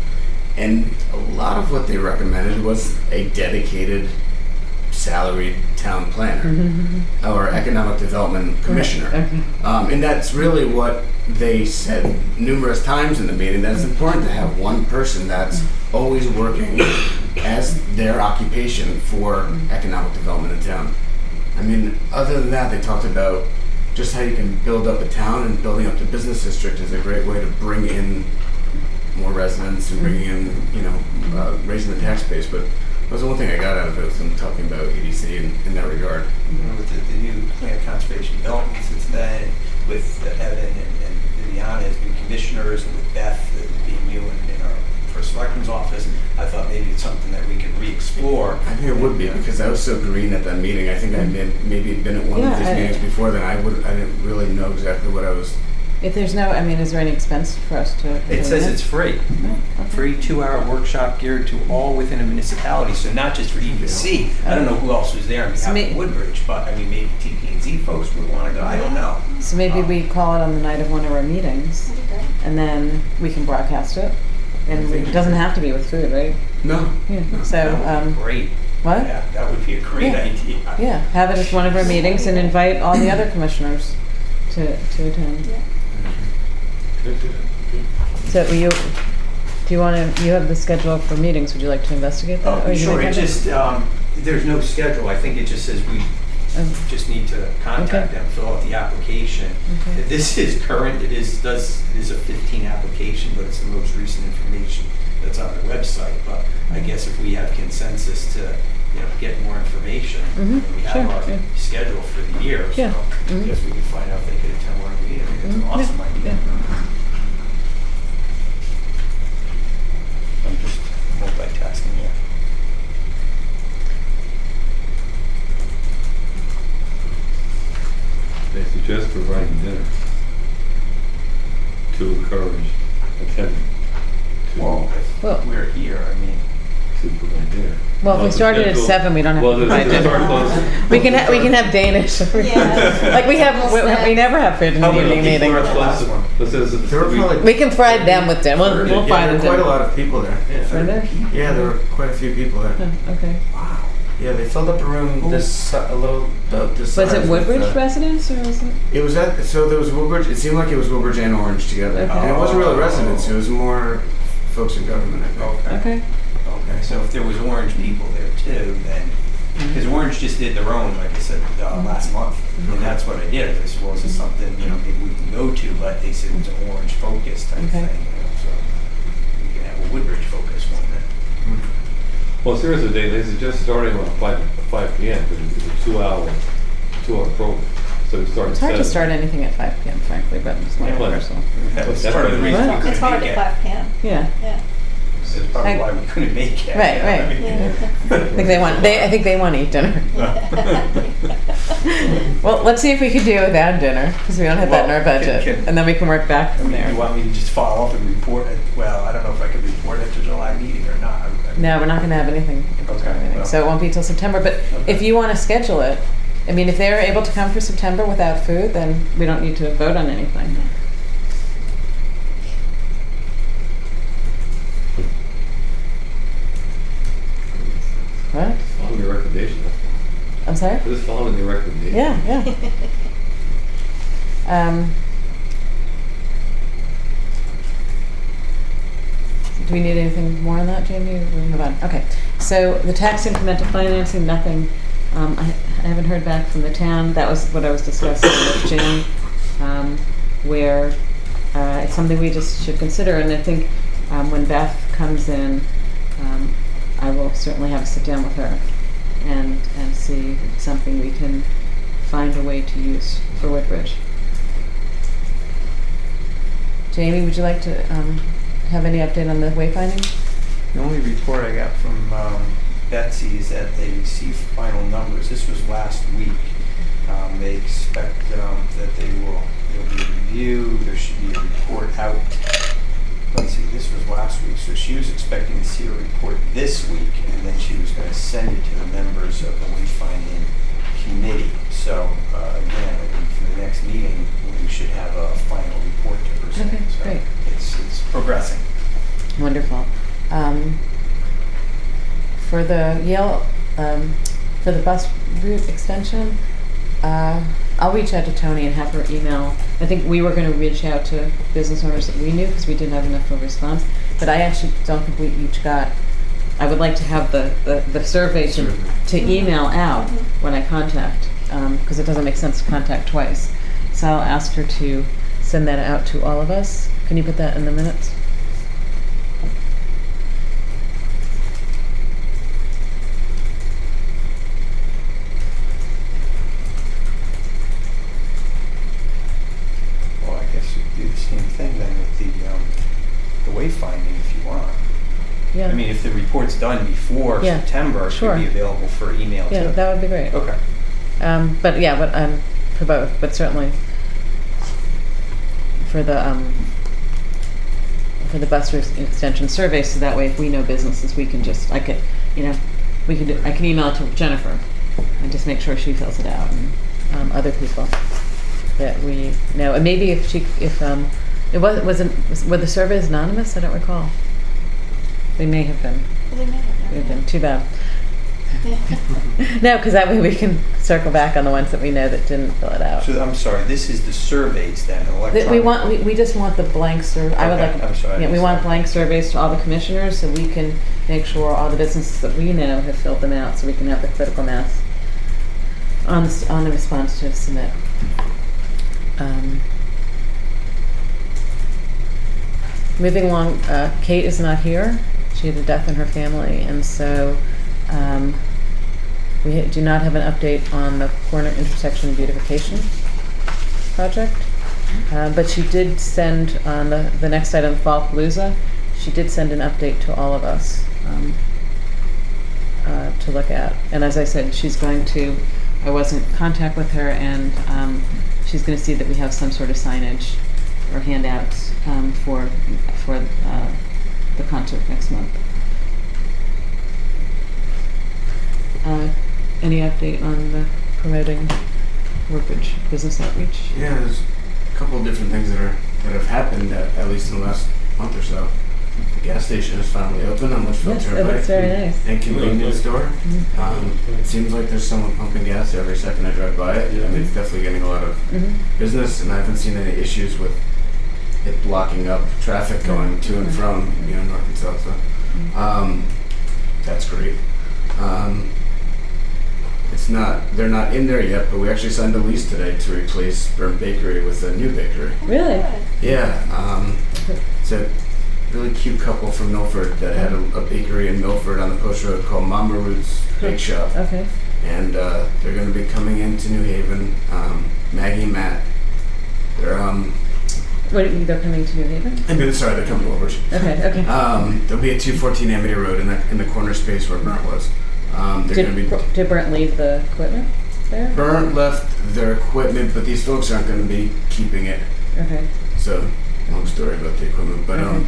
And a lot of what they recommended was a dedicated salaried town planner or economic development commissioner. And that's really what they said numerous times in the meeting, that it's important to have one person that's always working as their occupation for economic development in town. I mean, other than that, they talked about just how you can build up a town, and building up the business district is a great way to bring in more residents and bringing in, raising the tax base. But that was the one thing I got out of it, was them talking about EDC in that regard. With the new plan of conservation development since then, with Evan and Viviana as new commissioners, and with Beth being new in our first selectman's office, I thought maybe it's something that we could re-explore. I think it would be, because I was so green at that meeting. I think I maybe had been at one of these meetings before, then I didn't really know exactly what I was. If there's no, is there any expense for us to? It says it's free. Okay. Free 2-hour workshop geared to all within a municipality, so not just for EDC. I don't know who else was there on behalf of Woodbridge, but maybe TP&Z folks would want to go. I don't know. So maybe we call it on the night of one of our meetings, and then we can broadcast it. And it doesn't have to be with food, right? No. Yeah. So, That would be great. what? Yeah, that would be a great idea. Yeah, have it as one of our meetings and invite all the other commissioners to attend. So you have the schedule for meetings, would you like to investigate that? Or Oh, you sure, make it that? just, there's no schedule. I think it just says we just need to contact them, fill out the application. Okay. This is current, it is a 15 application, but it's the most recent information that's on their website. But I guess if we have consensus to, get more information, and we have Sure, our yeah. schedule for the year, Yeah. so I guess we can find out if they could attend one of the meetings. I think it's an awesome idea. I'm just multitasking here. They suggest providing dinner to encourage attendance. Well, Well- if we're here, To provide dinner. Well, if we the started at schedule- 7, we don't have well, to the- provide the dinner. start close- We can have Danish. Yeah. Like we never have food in How the many evening people meeting. are at the last one? This is- There were probably We can fry them with dinner. We'll yeah, fry there them were quite a dinner. lot of people there. Were there? Yeah, there were quite a few people there. Oh, okay. Wow. Yeah, they filled up a room a little about this Was size it with, Woodbridge residents or was it? It was so there was Woodbridge. It seemed like it was Woodbridge and Orange together, Okay. and it wasn't really residents. It was more folks in government, I think. Okay. Okay. Okay, so if there was Orange people there too, then, because Orange just did their own, like I said, last month, and that's what I did. I said, well, is this something, maybe we can go to, but they said it was an Orange focus type Okay. thing, so we can have a Woodbridge focus one then. Well, seriously, they suggest starting around 5 p.m. because it's a 2-hour program. So it starts. It's hard to 7. start anything at 5 p.m. frankly, but it's my Yeah. personal. That's That's part of the right. reason we What? couldn't It's hard make at it. 5 p.m. Yeah. Yeah. So that's probably why we couldn't make it. Right, right. I mean- Yeah. I think they want to eat dinner. Well, let's see if we could do it without dinner because we don't have that in our Well, budget, can- and then we can work back I from mean, there. you want me to just follow up and report it? Well, I don't know if I could report it to July meeting or not. No, we're not going to have anything. Okay, well. So it won't be till September. But if you want to schedule it, if they're able to come for September without food, then we don't need to vote on anything. What? Following your recommendation. I'm sorry? Just following your recommendation. Yeah, yeah. Do we need anything more on that, Jamie? Or we move on. Okay. So the tax incremental financing, nothing. I haven't heard back from the town. That was what I was discussing with Jim, where it's something we just should consider. And I think when Beth comes in, I will certainly have a sit down with her and see if it's something we can find a way to use for Woodbridge. Jamie, would you like to have any update on the wayfinding? The only report I got from Beth Betsy is that they received final numbers. This was last week. They expect that there'll be a review. There should be a report out. Let's see, this was last week, so she was expecting to see a report this week, and then she was going to send it to the members of the wayfinding committee. So again, I think for the next meeting, we should have a final report to present. Okay, So great. It's progressing. Wonderful. For the Yale, for the bus route extension, I'll reach out to Tony and have her email. I think we were going to reach out to business owners that we knew because we didn't have enough of a response. But I actually don't think we each got. I would like to have the survey to email out when I contact, because it doesn't make sense to contact twice. So I'll ask her to send that out to all of us. Can you put that in the minutes? Well, I guess you could do the same thing then with the wayfinding if you want. Yeah. I mean, if the report's done before Yeah, September, it sure. should be available for email Yeah, too. that would be great. Okay. But for both, but certainly for the bus route extension survey, so that way if we know businesses, we can just, I can email it to Jennifer and just make sure she fills it out, and other people that we know. And maybe were the surveys anonymous? I don't recall. They may have been. Well, they may have They've done been too bad. No, because that way we can circle back on the ones that we know that didn't fill it out. So I'm sorry, this is the surveys then, electronic? We just want the blank survey. I would Okay, like. I'm sorry, I Yeah, we missed want that. blank surveys to all the commissioners, so we can make sure all the businesses that we know have filled them out, so we can have the critical mass on the response to submit. Moving along, Kate is not here. She had a death in her family, and so we do not have an update on the corner intersection beautification project. But she did send on the next item, Fallpalooza, she did send an update to all of us to look at. And as I said, I was in contact with her, and she's going to see that we have some sort of signage or handouts for the concert next month. Any update on the promoting Woodbridge business outreach? Yeah, there's a couple of different things that have happened at least in the last month or so. The gas station is finally open on Litchfield Yes, it Turnpike. looks very nice. And convenience store. It seems like there's someone pumping gas every second I drive by it. I mean, it's definitely getting a lot of business, and I haven't seen any issues with it blocking up traffic going to and from, north and south. So that's great. They're not in there yet, but we actually signed a lease today to replace Burnt Bakery with a new bakery. Really? Yeah, it's a really cute couple from Milford that had a bakery in Milford on the post road called Mama Ruth's Bake Shop. Okay. And they're going to be coming into New Haven. Maggie and Matt. They're They're coming to New Haven? they're coming over. Okay. There'll be a 214 Amity Road in the corner space where Burnt was. Did Brent leave the equipment there? Burnt left their equipment, but these folks aren't going to be keeping it. Okay. So, long story about the equipment, but Okay.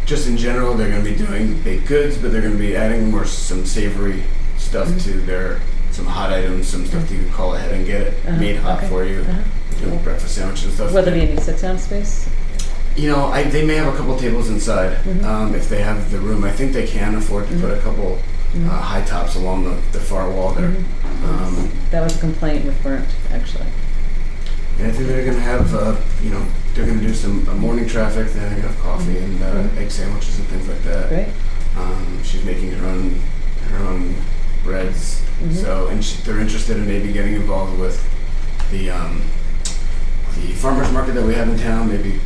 just in general, they're going to be doing baked goods, but they're going to be adding some savory stuff to some hot items, some stuff that you can call ahead and get it made hot for you. Doing breakfast sandwiches and stuff. Will there be any sit-down space? They may have a couple tables inside if they have the room. I think they can afford to put a couple high tops along the far wall there. That was a complaint with Burnt, actually. And I think they're going to have, they're going to do some morning traffic. Then they're going to have coffee and egg sandwiches and things like that. Great. She's making her own breads. So, and they're interested in maybe getting involved with the farmers market that we have in town. Maybe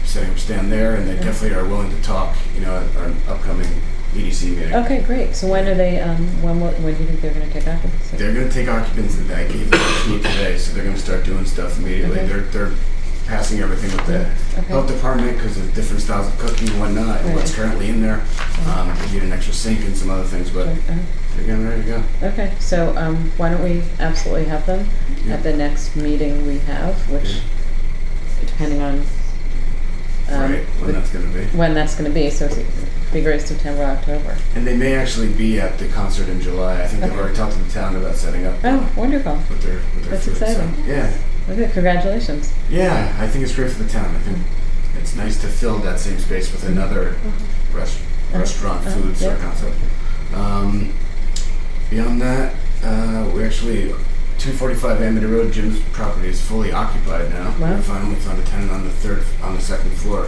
setting up a stand there, and they definitely are willing to talk. At our upcoming EDC meeting. Okay, great. So when are they? When do you think they're going to take occupancy? They're going to take occupancy. I gave them a key today, so they're going to start doing stuff immediately. Okay. They're passing everything with the Okay. health department because of different styles of cooking and whatnot, and what's Right. currently in there. They need an extra sink and some other things, but they're getting ready to go. Okay, so why don't we absolutely have them Yeah. at the next meeting we have, which, depending on Right, when that's going to be. when that's going to be, so it'd be great September, October. And they may actually be at the concert in July. I think they've Okay. already talked to the town about setting up Oh, wonderful. with their That's food. exciting. So, yeah. Okay, congratulations. Yeah, I think it's great for the town. I think it's nice to fill that same space with another restaurant food sort of yeah. concept. Beyond that, we actually 245 Amity Road, Jim's property is fully occupied now. Wow. We finally found a tenant on the second floor,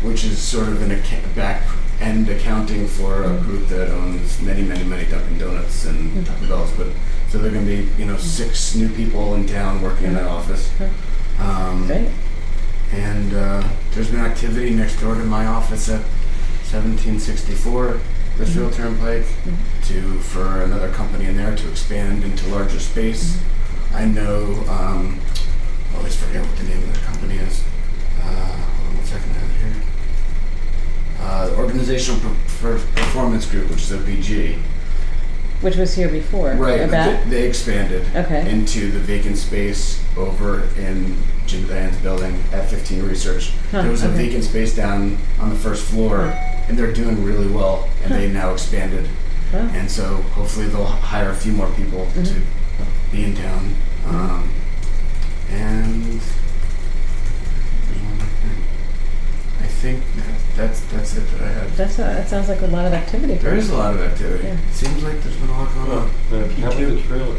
which is sort of an back end accounting for a group that owns many Dunkin' Donuts and Taco Bells. But so they're going to be 6 new people in town working in that office. Great. And there's been activity next door to my office at 1764 Richfield Turnpike for another company in there to expand into larger space. I know, I always forget what the name of the company is. Hold on one second, I have it here. Organizational Performance Group, which is OPG. Which was here before. Right, About? but they expanded Okay. into the vacant space over in Jim Diane's building at 15 Research. Huh, There was a okay. vacant space down on the first floor, and they're doing really well, and they now expanded. Wow. And so hopefully they'll hire a few more people to be in town. And there's one more thing. I think that's it that I had. That sounds like a lot of activity. There is a lot of activity. Yeah. It seems like there's been a lot going on. How about the trailer?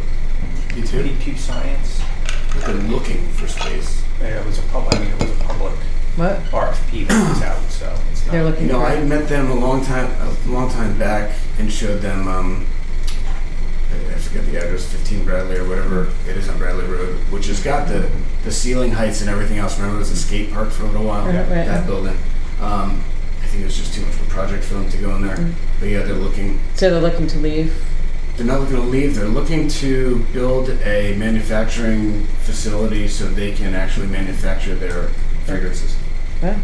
You too? P2 Science, They're looking for space. it was a public What? RFP that was out, so it's not. They're looking You know, for. I met them a long time back and showed them, I forget the address, 15 Bradley or whatever it is on Bradley Road, which has got the ceiling heights and everything else. Remember, it was a skate park for a little while, Right. that building. I think it was just too much of a project for them to go in there. But yeah, they're looking. So they're looking to leave. They're not looking to leave. They're looking to build a manufacturing facility so they can actually manufacture their fragrances. Wow.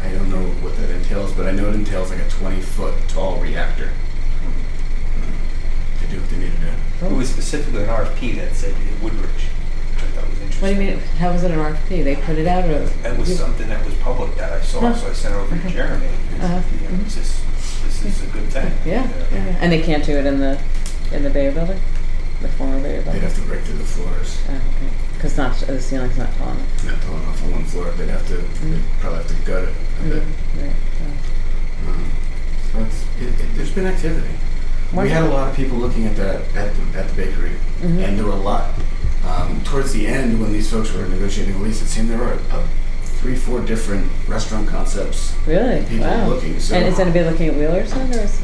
I don't know what that entails, but I know it entails like a 20-foot tall reactor to do what they need to do. It was specifically an RFP that said Woodridge, which I thought was interesting. What do you mean? How was it an RFP? They put it out, or That was something that was public that I saw, so I sent it over to Jeremy. You know, this is a good thing. Yeah. And they can't do it in the Bayer building, the former Bayer They'd building. have to break through the floors. Oh, okay. Because the ceiling's not tall enough. Not tall enough on one floor. They'd probably have to gut it a bit. Right. So there's been activity. We had a lot of people looking at that at the bakery, and there were a lot. Towards the end, when these folks were negotiating a lease, it seemed there were 3-4 different restaurant concepts. Really? People Wow. looking. So, And is anybody looking at Wheeler's then, or is?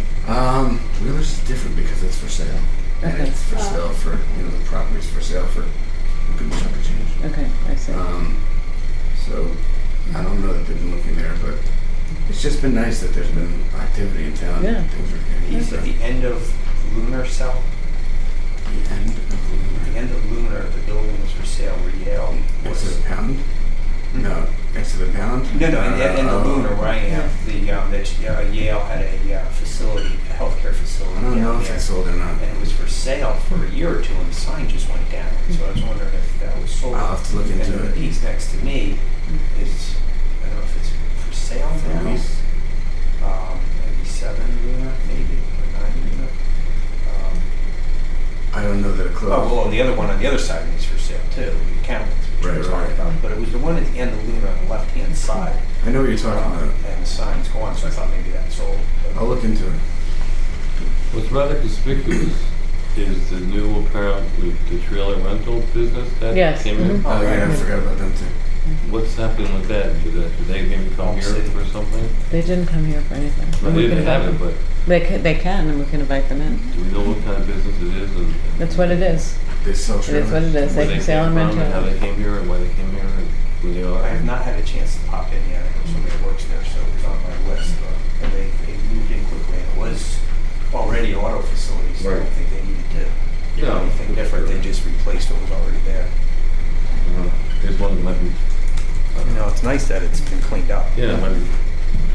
Wheeler's is different because it's for sale. And Okay. it's for sale for, the property's for sale for a good chunk of change. Okay, I see. So I don't know that they've been looking there, but it's just been nice that there's been activity in town. Yeah. Things are getting He's at the end of Lunar Cell. The end of The Lunar. end of Lunar, the building was for sale where Yale Next to was. the pound? No, next to the pound? No, in the end of Oh. Lunar where I am, Yale had a facility, a healthcare facility. I don't know down if there. they sold or not. And it was for sale for a year or two, and the sign just went down. So I was wondering if that was sold. I'll have to look into And it. the piece next to me is, I don't know if it's for sale For now. lease? Maybe 7 Lunar, maybe, or 9 Lunar. I don't know that it closed. Oh, well, the other one on the other side is for sale too, the accountants, which Right, we talked right. about. But it was the one at the end of Lunar on the left-hand side. I know what you're talking about. And the sign's gone, so I thought maybe that sold. I'll look into it. What's rather conspicuous is the new apparently the trailer rental business that Yes, came in. mhm. Oh, yeah, I forgot about them too. What's happening with that? Did they maybe come here City. for something? They didn't come here for anything. Well, And they we can didn't have invite it, them. but They can, and we can invite them in. do we know what kind of business it is? And That's what it is. They sell It trailers. is what it is. where They can sail and came rent from and how out. they came here and why they came here and who they are. I have not had a chance to pop in yet. I know somebody that works there, so it was on my list. And they moved in quickly, and it was already an auto facility, so I don't Right. think they needed to do No, anything for different. sure. They just replaced what was already there. cleaned up. Yeah, maybe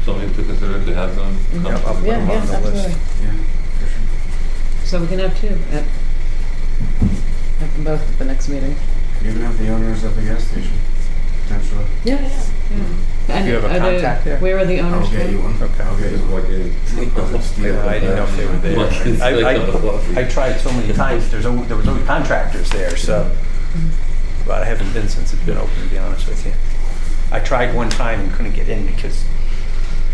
something to consider to have them come. Yeah, I'll put Yeah, them yeah, on the absolutely. list. Yeah, for sure. So we can have two at them both at the next meeting. You even have the owners of the gas station, potentially. Yeah, yeah. And Do you have a are they- contact there? Where are the owners? I'll get from? you one. Okay. I'll get you Just one. walk in. Yeah, I didn't know if they were there. Walk in, I like a coffee. tried so many times, there was always contractors there, so, but I haven't been since it's been open, to be honest with you. I tried one time and couldn't get in because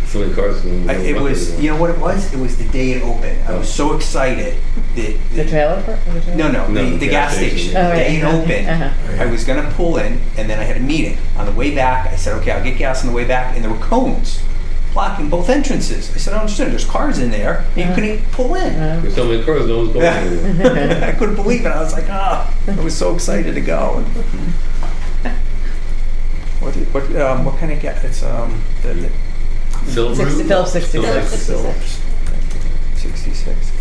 So many cars. it was, you know what it was? It was the day it opened. I was so excited that. The trailer park? Or the trailer? No, No, the gas station. Oh, The day it right. opened, Uh-huh. I was gonna pull in, and then I had a meeting. On the way back, I said, okay, I'll get gas on the way back, and there were cones blocking both entrances. I said, I don't understand, there's cars in there, and you couldn't pull in. There's so many cars, no one's going anywhere. I couldn't believe it. I was like, I was so excited to go. What kind of gas? It's the Silver. Phillips 66. Silver. Phillips 66.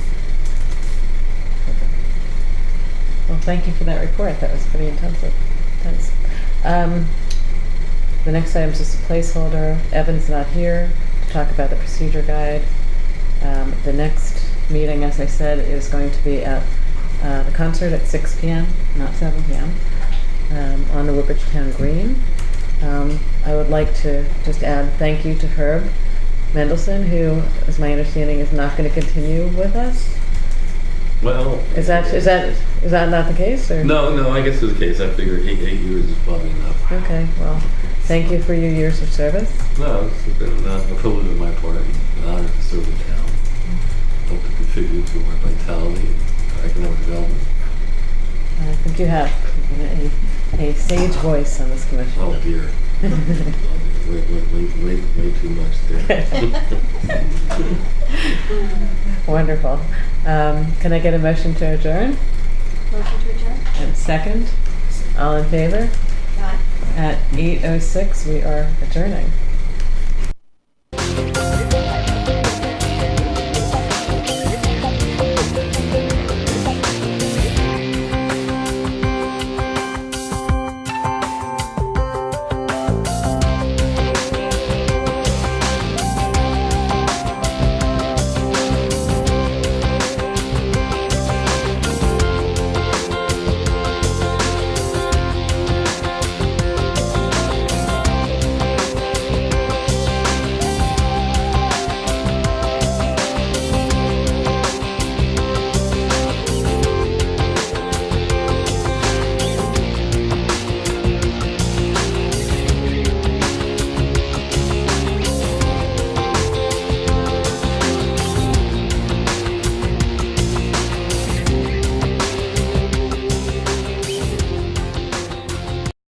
Well, thank you for that report. That was pretty intense. The next item is just a placeholder. Evan's not here to talk about the procedure guide. The next meeting, as I said, is going to be at the concert at 6 p.m., not 7 p.m., on the Woodbridge Town Green. I would like to just add thank you to Herb Mendelson, who, as my understanding, is not going to continue with us. Well. Is that not the case? Or? No, I guess it's the case. I figured 8 years is probably enough. Okay, well, thank you for your years of service. No, it's been a privilege on my part, an honor to serve the town. Hope to contribute to our vitality and economic development. I think you have a sage voice on this commission. Oh dear. Way too much there. Wonderful. Can I get a motion to adjourn? Motion to adjourn? And second? All in favor? Aye. At 8:06, we are adjourning.